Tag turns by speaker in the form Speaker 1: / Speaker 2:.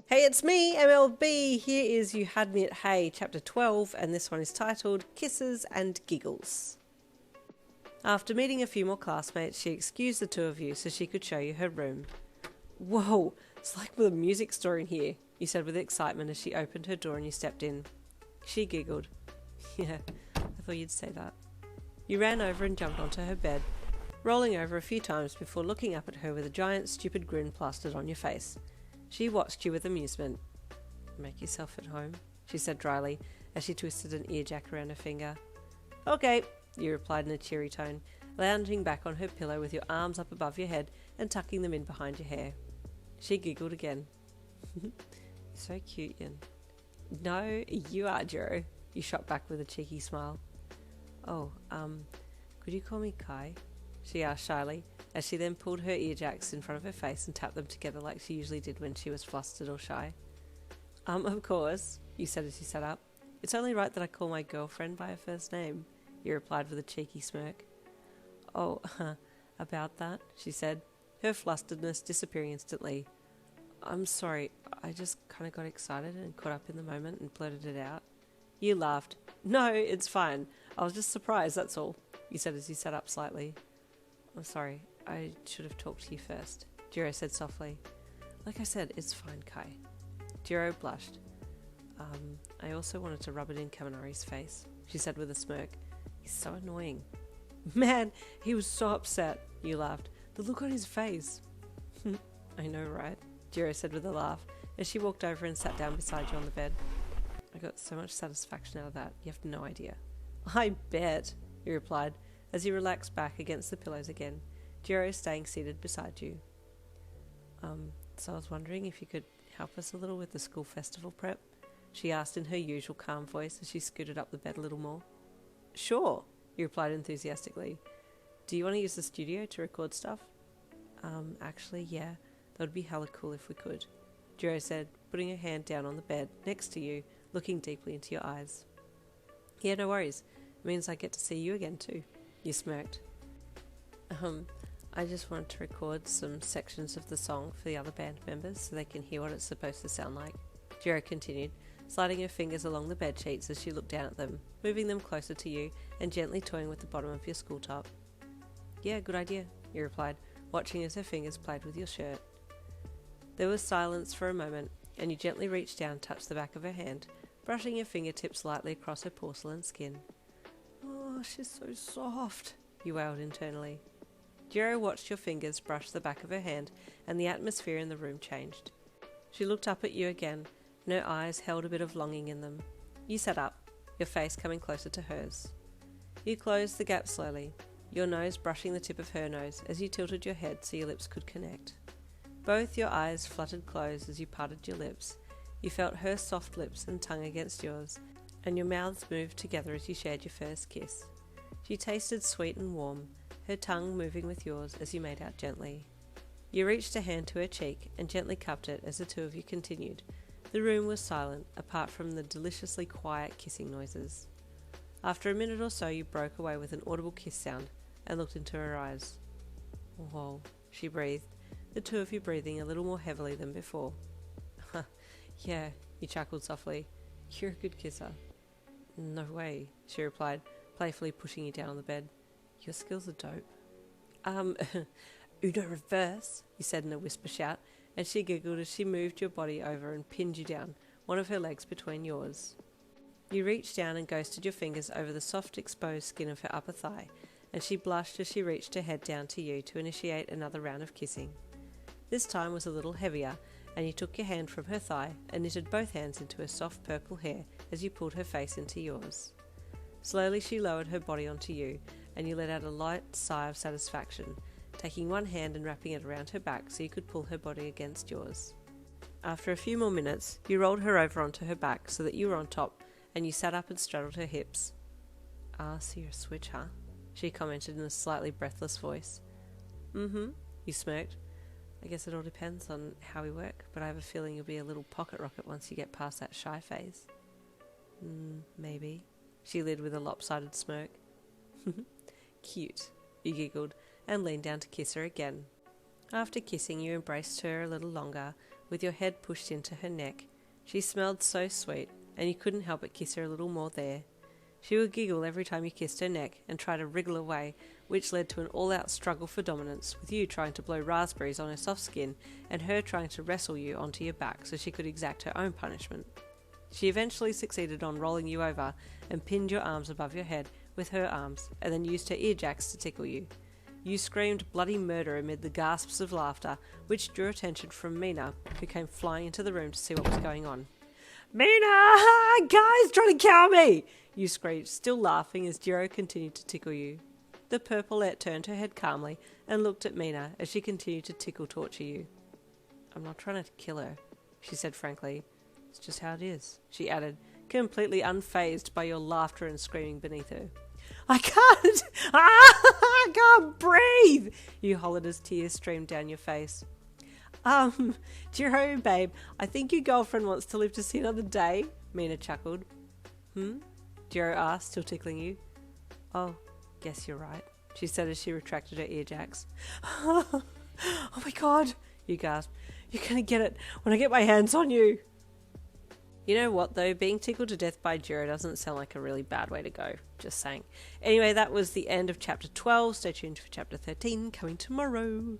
Speaker 1: Hey, it's me, MLB. Here is You Had Me at Hey, chapter 12, and this one is titled Kisses and Giggles. After meeting a few more classmates, she excused the two of you so she could show you her room. Whoa, it's like with a music store in here, you said with excitement as she opened her door and you stepped in. She giggled. Yeah, I thought you'd say that. You ran over and jumped onto her bed, rolling over a few times before looking up at her with a giant, stupid grin plastered on your face. She watched you with amusement. Make yourself at home, she said dryly as she twisted an earjack around her finger. Okay, you replied in a cheery tone, lounging back on her pillow with your arms up above your head and tucking them in behind your hair. She giggled again. You're so cute, Yin. No, you are, Jirou, you shot back with a cheeky smile. Oh, could you call me Kai? She asked shyly, as she then pulled her earjacks in front of her face and tapped them together like she usually did when she was flustered or shy. Of course, you said as you sat up. It's only right that I call my girlfriend by her first name, you replied with a cheeky smirk. Oh, about that, she said, her flusteredness disappearing instantly. I'm sorry, I just kind of got excited and caught up in the moment and blurted it out. You laughed. No, it's fine. I was just surprised, that's all, you said as you sat up slightly. I'm sorry, I should have talked to you first, Jirou said softly. Like I said, it's fine, Kai. Jirou blushed. I also wanted to rub it in Kaminari's face, she said with a smirk. He's so annoying. Man, he was so upset, you laughed. The look on his face. I know, right? Jirou said with a laugh as she walked over and sat down beside you on the bed. I got so much satisfaction out of that, you have no idea. I bet, he replied, as he relaxed back against the pillows again, Jirou staying seated beside you. So I was wondering if you could help us a little with the school festival prep, she asked in her usual calm voice as she scooted up the bed a little more. Sure, he replied enthusiastically. Do you want to use the studio to record stuff? Actually, yeah, that would be hella cool if we could, Jirou said, putting her hand down on the bed next to you, looking deeply into your eyes. Yeah, no worries. It means I get to see you again too. You smirked. I just wanted to record some sections of the song for the other band members so they can hear what it's supposed to sound like. Jirou continued, sliding her fingers along the bed sheets as she looked down at them, moving them closer to you and gently toying with the bottom of your school top. Yeah, good idea, you replied, watching as her fingers played with your shirt. There was silence for a moment, and you gently reached down and touched the back of her hand, brushing your fingertips lightly across her porcelain skin. Oh, she's so soft, you wailed internally. Jirou watched your fingers brush the back of her hand, and the atmosphere in the room changed. She looked up at you again, and her eyes held a bit of longing in them. You sat up, your face coming closer to hers. You closed the gap slowly, your nose brushing the tip of her nose as you tilted your head so your lips could connect. Both your eyes fluttered closed as you parted your lips. You felt her soft lips and tongue against yours, and your mouths moved together as you shared your first kiss. She tasted sweet and warm, her tongue moving with yours as you made out gently. You reached a hand to her cheek and gently cupped it as the two of you continued. The room was silent, apart from the deliciously quiet kissing noises. After a minute or so, you broke away with an audible kiss sound and looked into her eyes. Whoa, she breathed, the two of you breathing a little more heavily than before. Yeah, you chuckled softly. You're a good kisser. No way, she replied, playfully pushing you down on the bed. Your skills are dope. Uno reverse, you said in a whisper shout, and she giggled as she moved your body over and pinned you down, one of her legs between yours. You reached down and ghosted your fingers over the soft exposed skin of her upper thigh, and she blushed as she reached her head down to you to initiate another round of kissing. This time was a little heavier, and you took your hand from her thigh and knitted both hands into her soft purple hair as you pulled her face into yours. Slowly she lowered her body onto you, and you let out a light sigh of satisfaction, taking one hand and wrapping it around her back so you could pull her body against yours. After a few more minutes, you rolled her over onto her back so that you were on top, and you sat up and straddled her hips. So you're a switch, huh? She commented in a slightly breathless voice. You smirked. I guess it all depends on how we work, but I have a feeling you'll be a little pocket rocket once you get past that shy phase. Maybe, she lied with a lopsided smirk. Cute, you giggled, and leaned down to kiss her again. After kissing, you embraced her a little longer, with your head pushed into her neck. She smelled so sweet, and you couldn't help but kiss her a little more there. She would giggle every time you kissed her neck and try to wriggle away, which led to an all-out struggle for dominance, with you trying to blow raspberries on her soft skin and her trying to wrestle you onto your back so she could exact her own punishment. She eventually succeeded on rolling you over and pinned your arms above your head with her arms, and then used her ear jacks to tickle you. You screamed bloody murder amid the gasps of laughter, which drew attention from Mina, who came flying into the room to see what was going on. "Mina! Guys trying to kill me!" you screamed, still laughing as Jirou continued to tickle you. The purpleette turned her head calmly and looked at Mina as she continued to torture you. "I'm not trying to kill her," she said frankly. "It's just how it is," she added, completely unfazed by your laughter and screaming beneath her. "I can't! I can't breathe!" you hollered as tears streamed down your face. Jirou, babe, I think your girlfriend wants to live to see another day," Mina chuckled. Jirou asked, still tickling you. "Oh, guess you're right," she said as she retracted her ear jacks. "Oh my god," you gasped. "You're gonna get it when I get my hands on you." You know what though, being tickled to death by Jirou doesn't sound like a really bad way to go, just saying. Anyway, that was the end of chapter 12, stay tuned for chapter 13 coming tomorrow.